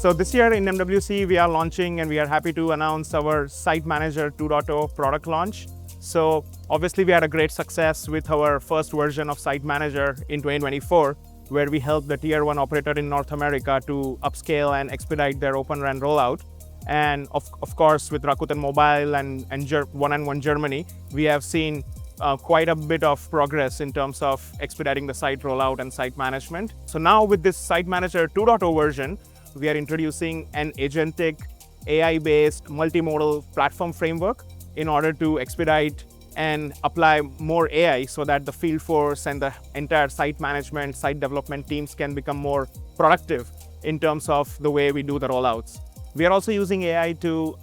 So this year in MWC, we are launching and we are happy to announce our Site Manager 2.0 product launch. So obviously we had a great success with our first version of Site Manager in 2024, where we helped the tier 1 operator in North America to upscale and expedite their Open RAN rollout. And of course, with Rakuten Mobile and 1&1 Germany, we have seen quite a bit of progress in terms of expediting the site rollout and site management. So now with this Site Manager 2.0 version, we are introducing an agentic, AI-based, multi-modal platform framework in order to expedite and apply more AI so that the field force and the entire site management, site development teams can become more productive in terms of the way we do the rollouts. We are also using AI to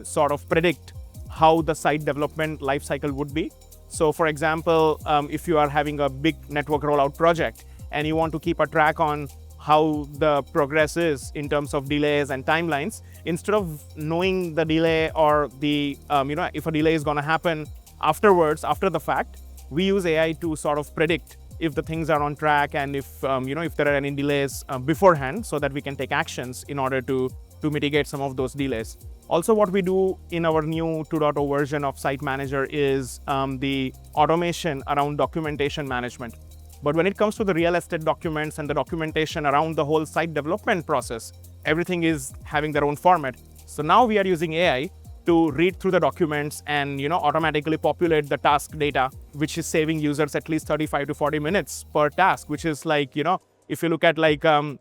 sort of predict how the site development lifecycle would be. So for example, if you are having a big network rollout project and you want to keep a track on how the progress is in terms of delays and timelines, instead of knowing the delay or the, if a delay is going to happen afterwards, after the fact, we use AI to sort of predict if the things are on track and if, if there are any delays beforehand, so that we can take actions in order to mitigate some of those delays. Also, what we do in our new 2.0 version of Site Manager is the automation around documentation management. But when it comes to the real estate documents and the documentation around the whole site development process, everything is having their own format. So now we are using AI to read through the documents and automatically populate the task data, which is saving users at least 35 to 40 minutes per task, which is like, if you look at like an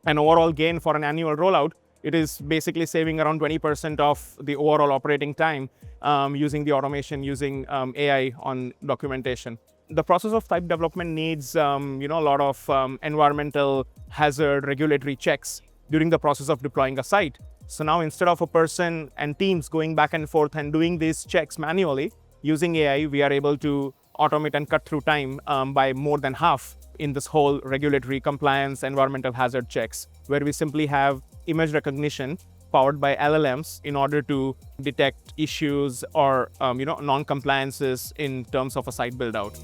overall gain for an annual rollout, it is basically saving around 20% of the overall operating time using the automation, using AI on documentation. The process of site development needs a lot of environmental hazard regulatory checks during the process of deploying a site. So now instead of a person and teams going back and forth and doing these checks manually, using AI, we are able to automate and cut through time by more than half in this whole regulatory compliance environmental hazard checks, where we simply have image recognition powered by LLMs in order to detect issues or non-compliances in terms of a site build out.